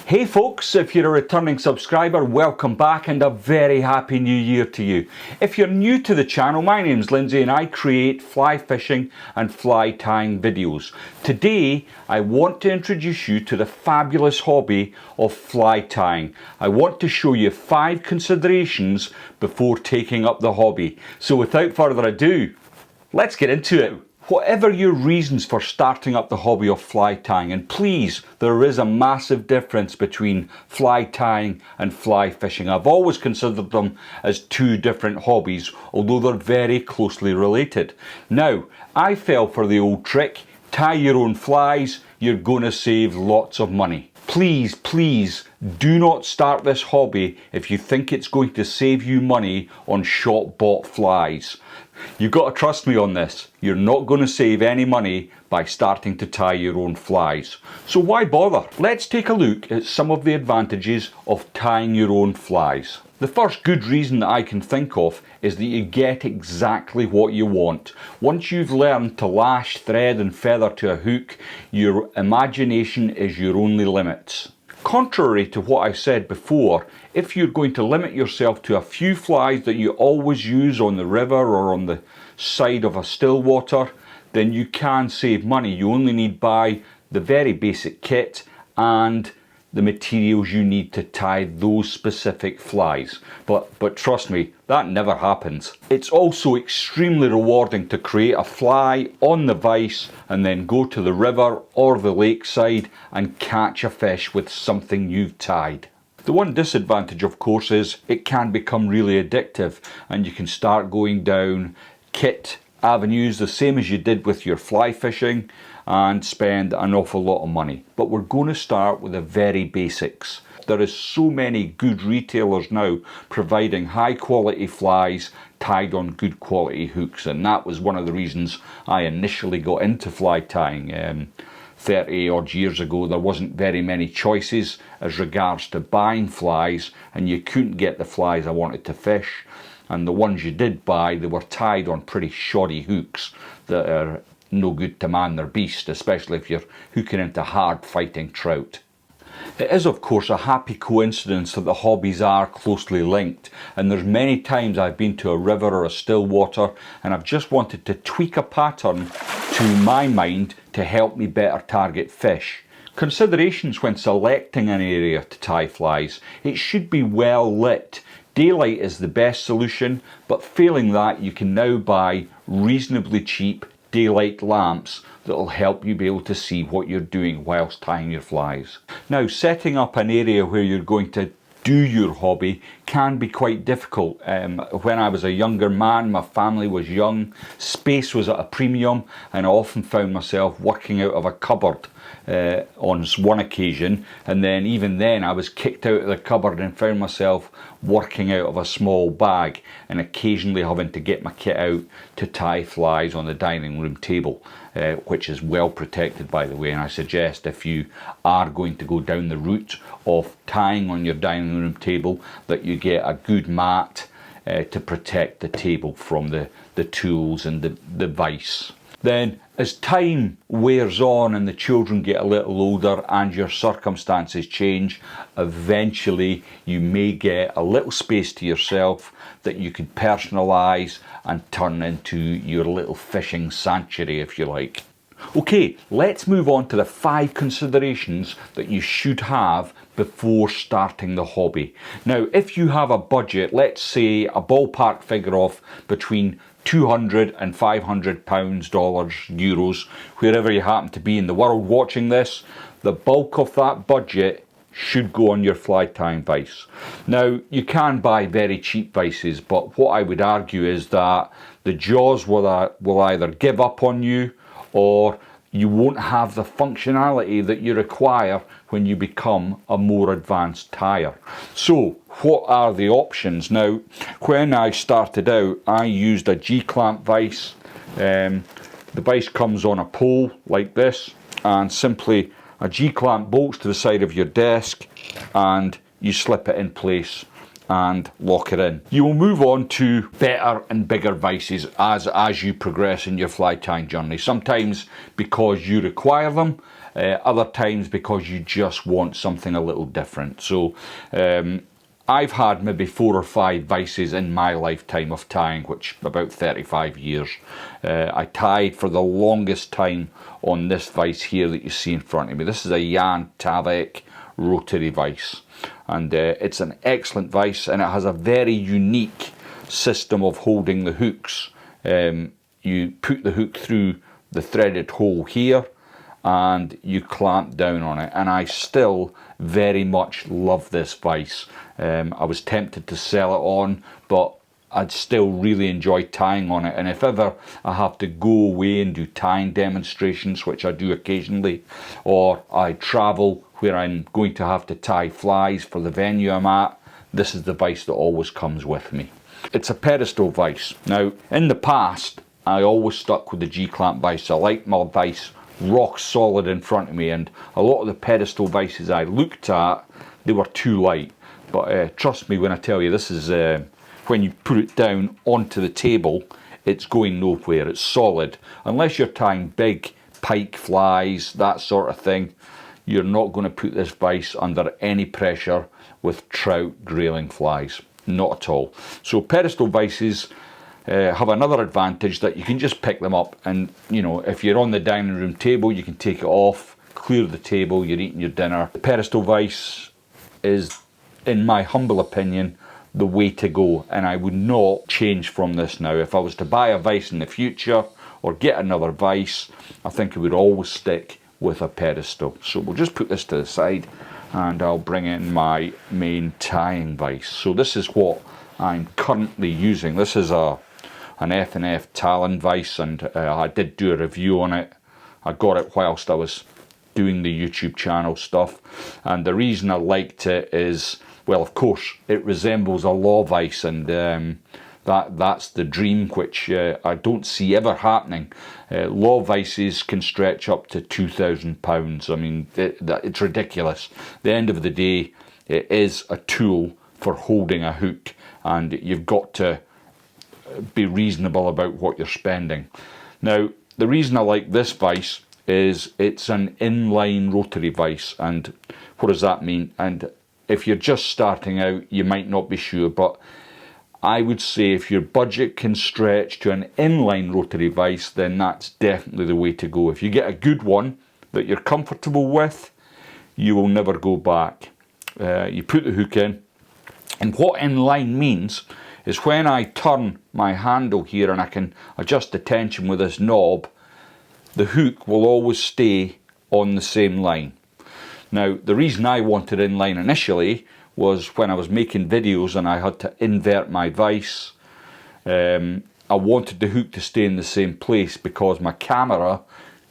Hey folks, if you're a returning subscriber, welcome back and a very happy new year to you. If you're new to the channel, my name's Lindsay and I create fly fishing and fly tying videos. Today, I want to introduce you to the fabulous hobby of fly tying. I want to show you 5 considerations before taking up the hobby. So without further ado, let's get into it. Whatever your reasons for starting up the hobby of fly tying, and please, there is a massive difference between fly tying and fly fishing. I've always considered them as 2 different hobbies, although they're very closely related. Now, I fell for the old trick, tie your own flies, you're going to save lots of money. Please, do not start this hobby if you think it's going to save you money on shop-bought flies. You've got to trust me on this. You're not going to save any money by starting to tie your own flies. So why bother? Let's take a look at some of the advantages of tying your own flies. The first good reason that I can think of is that you get exactly what you want. Once you've learned to lash, thread and feather to a hook, your imagination is your only limits. Contrary to what I said before, if you're going to limit yourself to a few flies that you always use on the river or on the side of a still water, then you can save money. You only need to buy the very basic kit and the materials you need to tie those specific flies. But trust me, that never happens. It's also extremely rewarding to create a fly on the vise and then go to the river or the lakeside and catch a fish with something you've tied. The one disadvantage, of course, is it can become really addictive and you can start going down kit avenues the same as you did with your fly fishing and spend an awful lot of money. But we're going to start with the very basics. There is so many good retailers now providing high quality flies tied on good quality hooks, and that was one of the reasons I initially got into fly tying. 30 odd years ago, there wasn't very many choices as regards to buying flies, and you couldn't get the flies I wanted to fish, and the ones you did buy, they were tied on pretty shoddy hooks that are no good to man their beast, especially if you're hooking into hard fighting trout. It is of course a happy coincidence that the hobbies are closely linked, and there's many times I've been to a river or a still water and I've just wanted to tweak a pattern to my mind to help me better target fish. Considerations when selecting an area to tie flies: it should be well lit. Daylight is the best solution, but failing that, you can now buy reasonably cheap daylight lamps that will help you be able to see what you're doing whilst tying your flies. Now, setting up an area where you're going to do your hobby can be quite difficult. When I was a younger man, my family was young, space was at a premium, and I often found myself working out of a cupboard on one occasion, and then even then I was kicked out of the cupboard and found myself working out of a small bag and occasionally having to get my kit out to tie flies on the dining room table, which is well protected, by the way, and I suggest if you are going to go down the route of tying on your dining room table that you get a good mat to protect the table from the tools and the vise. Then, as time wears on and the children get a little older and your circumstances change, eventually you may get a little space to yourself that you could personalise and turn into your little fishing sanctuary, if you like. Okay, let's move on to the 5 considerations that you should have before starting the hobby. Now, if you have a budget, let's say a ballpark figure of between £200 and £500, dollars, euros, wherever you happen to be in the world watching this, the bulk of that budget should go on your fly tying vise. Now, you can buy very cheap vises, but what I would argue is that the jaws will either give up on you or you won't have the functionality that you require when you become a more advanced tyer. So, what are the options? Now, when I started out, I used a G-clamp vise. The vise comes on a pole like this, and simply a G-clamp bolts to the side of your desk and you slip it in place and lock it in. You will move on to better and bigger vises as you progress in your fly tying journey. Sometimes because you require them, other times because you just want something a little different. So I've had maybe 4 or 5 vices in my lifetime of tying, which about 35 years. I tied for the longest time on this vice here that you see in front of me. This is a Jan Tavek rotary vice, and it's an excellent vice, and it has a very unique system of holding the hooks. You put the hook through the threaded hole here and you clamp down on it, and I still very much love this vice. I was tempted to sell it on, but I'd still really enjoy tying on it, and if ever I have to go away and do tying demonstrations, which I do occasionally, or I travel where I'm going to have to tie flies for the venue I'm at, this is the vice that always comes with me. It's a pedestal vice. Now, in the past, I always stuck with the G-clamp vice. I like my vice rock solid in front of me, and a lot of the pedestal vices I looked at, they were too light. But trust me when I tell you, this is when you put it down onto the table, it's going nowhere. It's solid. Unless you're tying big pike flies, that sort of thing, you're not going to put this vice under any pressure with trout grayling flies. Not at all. So pedestal vices have another advantage, that you can just pick them up, and you know, if you're on the dining room table, you can take it off, clear the table, you're eating your dinner. The pedestal vice is, in my humble opinion, the way to go, and I would not change from this now. If I was to buy a vice in the future or get another vice, I think I would always stick with a pedestal. So we'll just put this to the side and I'll bring in my main tying vice. So this is what I'm currently using. This is an F&F Talon vice, and I did do a review on it. I got it whilst I was doing the YouTube channel stuff, and the reason I liked it is, well, of course, it resembles a law vice, and that's the dream, which I don't see ever happening. Law vices can stretch up to £2,000. I mean, it's ridiculous. At the end of the day, it is a tool for holding a hook, and you've got to be reasonable about what you're spending. Now, the reason I like this vice is it's an inline rotary vice, and what does that mean? And if you're just starting out, you might not be sure, but I would say if your budget can stretch to an inline rotary vice, then that's definitely the way to go. If you get a good one that you're comfortable with, you will never go back. You put the hook in, and what inline means is when I turn my handle here and I can adjust the tension with this knob, the hook will always stay on the same line. Now, the reason I wanted inline initially was when I was making videos and I had to invert my vice. I wanted the hook to stay in the same place because my camera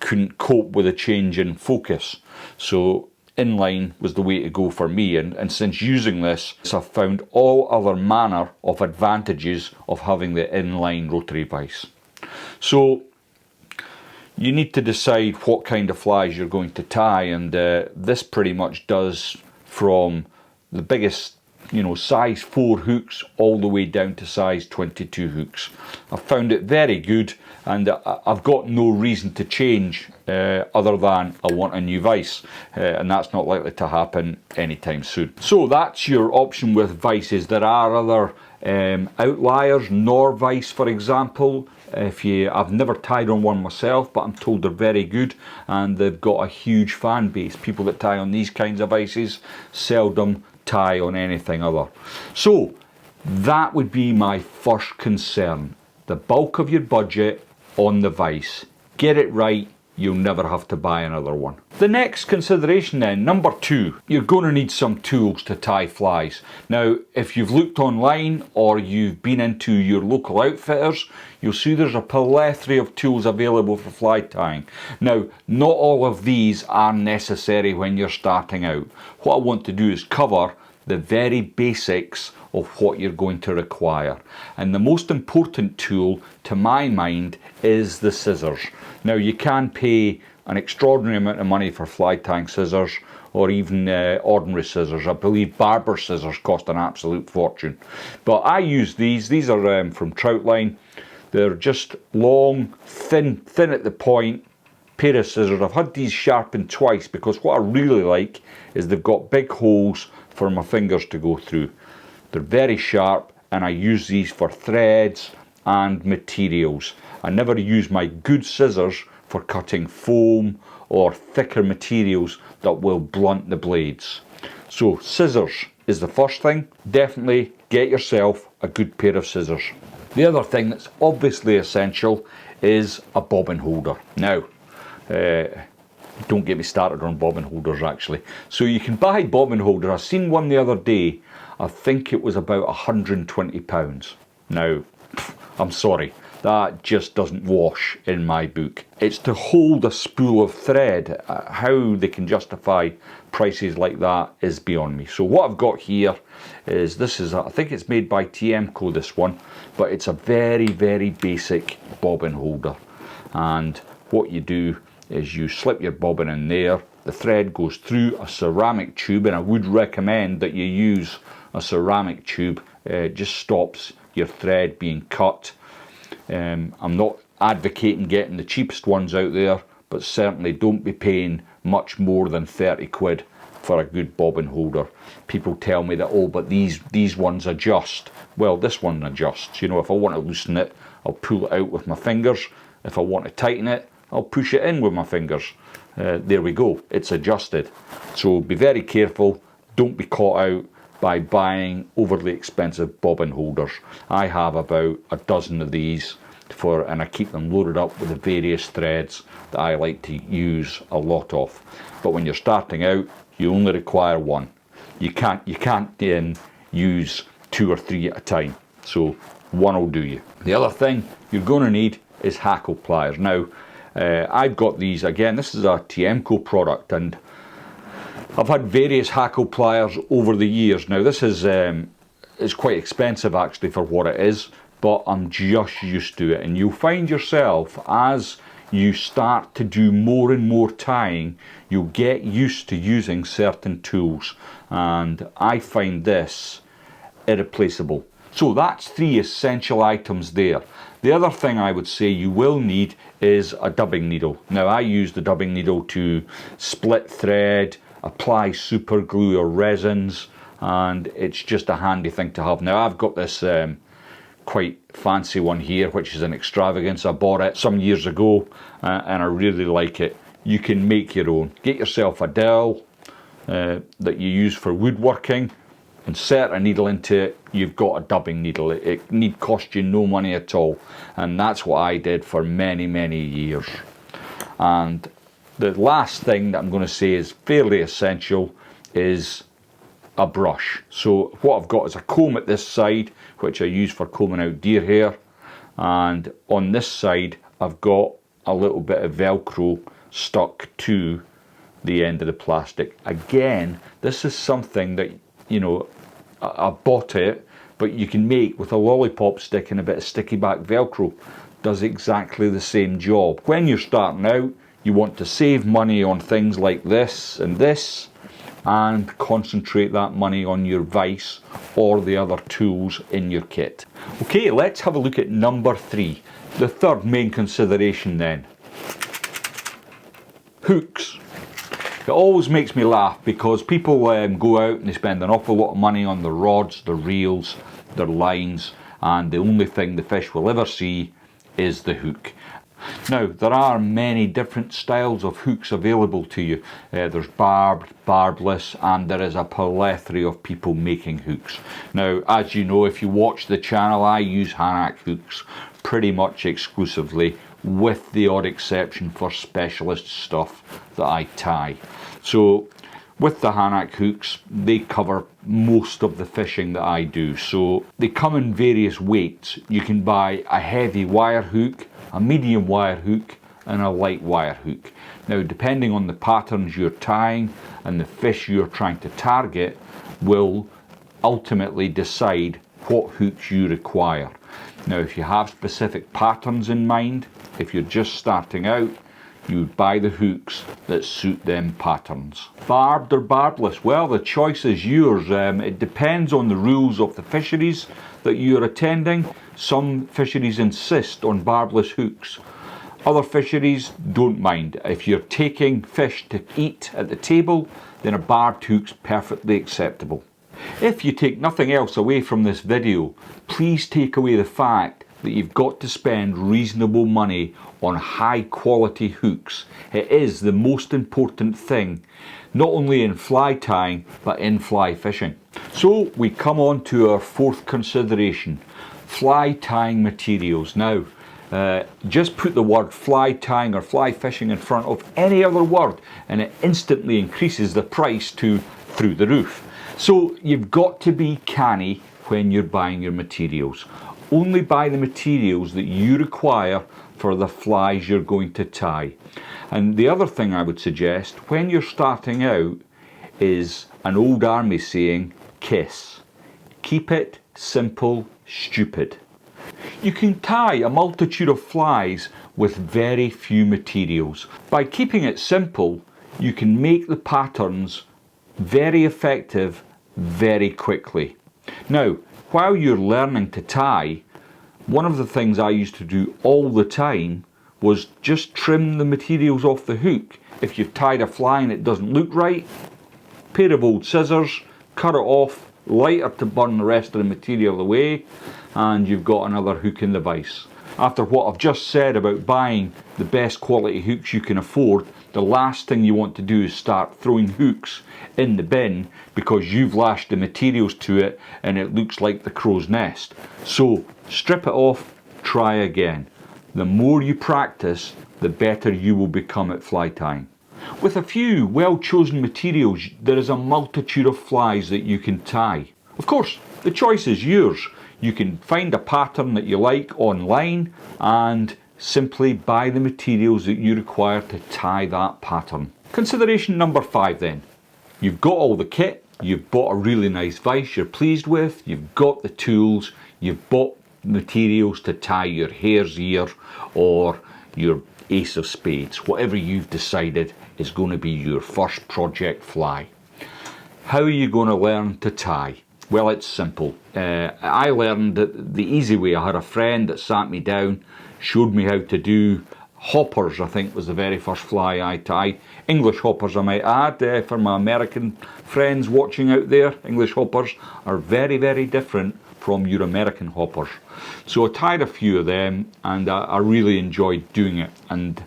couldn't cope with a change in focus. So inline was the way to go for me, and since using this, I've found all other manner of advantages of having the inline rotary vice. So you need to decide what kind of flies you're going to tie, and this pretty much does from the biggest, you know, size 4 hooks all the way down to size 22 hooks. I've found it very good, and I've got no reason to change other than I want a new vice, and that's not likely to happen anytime soon. So that's your option with vices. There are other outliers. Norvice, for example. I've never tied on one myself, but I'm told they're very good, and they've got a huge fan base. People that tie on these kinds of vices seldom tie on anything other. So that would be my first concern. The bulk of your budget on the vice. Get it right, you'll never have to buy another one. The next consideration then, number 2, you're going to need some tools to tie flies. Now, if you've looked online or you've been into your local outfitters, you'll see there's a plethora of tools available for fly tying. Now, not all of these are necessary when you're starting out. What I want to do is cover the very basics of what you're going to require. And the most important tool, to my mind, is the scissors. Now, you can pay an extraordinary amount of money for fly tying scissors, or even ordinary scissors. I believe barber scissors cost an absolute fortune. But I use these. These are from Troutline. They're just long, thin at the point, pair of scissors. I've had these sharpened twice because what I really like is they've got big holes for my fingers to go through. They're very sharp, and I use these for threads and materials. I never use my good scissors for cutting foam or thicker materials that will blunt the blades. So scissors is the first thing. Definitely get yourself a good pair of scissors. The other thing that's obviously essential is a bobbin holder. Now, don't get me started on bobbin holders actually. So you can buy bobbin holders. I seen one the other day. I think it was about £120. Now, I'm sorry, that just doesn't wash in my book. It's to hold a spool of thread. How they can justify prices like that is beyond me. So what I've got here is, I think it's made by TMCO, this one, but it's a very, very basic bobbin holder. And what you do is you slip your bobbin in there, the thread goes through a ceramic tube, and I would recommend that you use a ceramic tube. It just stops your thread being cut. I'm not advocating getting the cheapest ones out there, but certainly don't be paying much more than 30 quid for a good bobbin holder. People tell me that, oh, but these ones adjust. Well, this one adjusts. You know, if I want to loosen it, I'll pull it out with my fingers. If I want to tighten it, I'll push it in with my fingers. There we go, it's adjusted. So be very careful, don't be caught out by buying overly expensive bobbin holders. I have about a dozen of these, and I keep them loaded up with the various threads that I like to use a lot of. But when you're starting out, you only require one. You can't then use 2 or 3 at a time. So one will do you. The other thing you're going to need is hackle pliers. Now, I've got these, again, this is a TMCO product, and I've had various hackle pliers over the years. Now this is it's quite expensive actually for what it is, but I'm just used to it. And you'll find yourself, as you start to do more and more tying, you'll get used to using certain tools, and I find this irreplaceable. So that's 3 essential items there. The other thing I would say you will need is a dubbing needle. Now I use the dubbing needle to split thread, apply super glue or resins, and it's just a handy thing to have. Now I've got this quite fancy one here, which is an extravagance. I bought it some years ago and I really like it. You can make your own. Get yourself a dowel that you use for woodworking, insert a needle into it, you've got a dubbing needle. It need cost you no money at all, and that's what I did for many, many years. And the last thing that I'm going to say is fairly essential is a brush. So what I've got is a comb at this side, which I use for combing out deer hair, and on this side I've got a little bit of Velcro stuck to the end of the plastic. Again, this is something that, you know, I bought it, but you can make with a lollipop stick and a bit of sticky back Velcro. Does exactly the same job. When you're starting out, you want to save money on things like this and concentrate that money on your vise or the other tools in your kit. Okay, let's have a look at number 3, the third main consideration then. Hooks. It always makes me laugh because people go out and they spend an awful lot of money on their rods, their reels, their lines, and the only thing the fish will ever see is the hook. Now, there are many different styles of hooks available to you. There's barbed, barbless, and there is a plethora of people making hooks. Now, as you know, if you watch the channel, I use Hanak hooks pretty much exclusively, with the odd exception for specialist stuff that I tie. So with the Hanak hooks, they cover most of the fishing that I do. So they come in various weights. You can buy a heavy wire hook, a medium wire hook, and a light wire hook. Now, depending on the patterns you're tying and the fish you're trying to target will ultimately decide what hooks you require. Now, if you have specific patterns in mind, if you're just starting out, you would buy the hooks that suit them patterns. Barbed or barbless? Well, the choice is yours. It depends on the rules of the fisheries that you're attending. Some fisheries insist on barbless hooks. Other fisheries don't mind. If you're taking fish to eat at the table, then a barbed hook's perfectly acceptable. If you take nothing else away from this video, please take away the fact that you've got to spend reasonable money on high quality hooks. It is the most important thing, not only in fly tying, but in fly fishing. So we come on to our fourth consideration, fly tying materials. Now, just put the word fly tying or fly fishing in front of any other word and it instantly increases the price to through the roof. So you've got to be canny when you're buying your materials. Only buy the materials that you require for the flies you're going to tie. And the other thing I would suggest when you're starting out is an old army saying, KISS. Keep it simple, stupid. You can tie a multitude of flies with very few materials. By keeping it simple, you can make the patterns very effective very quickly. Now, while you're learning to tie, one of the things I used to do all the time was just trim the materials off the hook. If you've tied a fly and it doesn't look right, pair of old scissors, cut it off, lighter to burn the rest of the material away, and you've got another hook in the vise. After what I've just said about buying the best quality hooks you can afford, the last thing you want to do is start throwing hooks in the bin because you've lashed the materials to it and it looks like the crow's nest. So strip it off, try again. The more you practice, the better you will become at fly tying. With a few well-chosen materials, there is a multitude of flies that you can tie. Of course, the choice is yours. You can find a pattern that you like online and simply buy the materials that you require to tie that pattern. Consideration number 5 then. You've got all the kit, you've bought a really nice vise you're pleased with, you've got the tools, you've bought materials to tie your hare's ear or your ace of spades, whatever you've decided is going to be your first project fly. How are you going to learn to tie? Well, it's simple. I learned the easy way. I had a friend that sat me down, showed me how to do hoppers. I think was the very first fly I tied. English hoppers, I might add, for my American friends watching out there. English hoppers are very, very different from your American hoppers. So I tied a few of them and I really enjoyed doing it and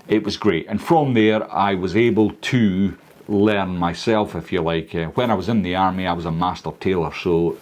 it was great. And from there I was able to learn myself, if you like. When I was in the army I was a master tailor, so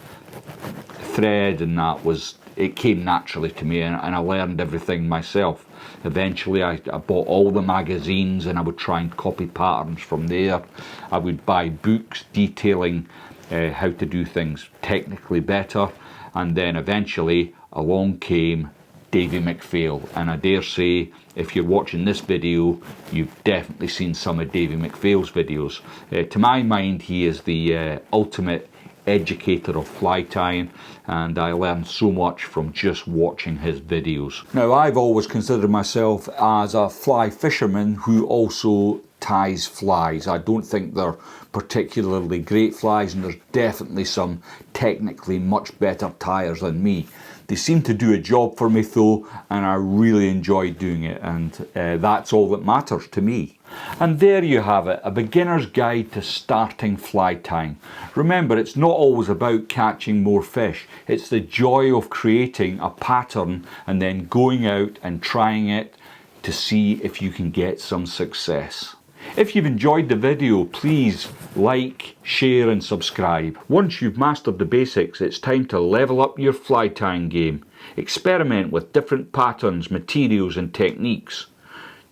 thread and that it came naturally to me and I learned everything myself. Eventually I bought all the magazines and I would try and copy patterns from there. I would buy books detailing how to do things technically better, and then eventually along came Davy McPhail, and I dare say if you're watching this video you've definitely seen some of Davy McPhail's videos. To my mind he is the ultimate educator of fly tying and I learned so much from just watching his videos. Now I've always considered myself as a fly fisherman who also ties flies. I don't think they're particularly great flies and there's definitely some technically much better tiers than me. They seem to do a job for me though and I really enjoy doing it and that's all that matters to me. And there you have it, a beginner's guide to starting fly tying. Remember, it's not always about catching more fish. It's the joy of creating a pattern and then going out and trying it to see if you can get some success. If you've enjoyed the video, please like, share and subscribe. Once you've mastered the basics, it's time to level up your fly tying game. Experiment with different patterns, materials and techniques.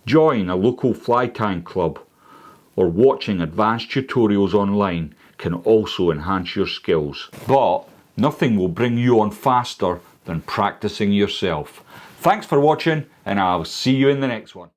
Join a local fly tying club or watching advanced tutorials online can also enhance your skills. But nothing will bring you on faster than practicing yourself. Thanks for watching and I'll see you in the next one.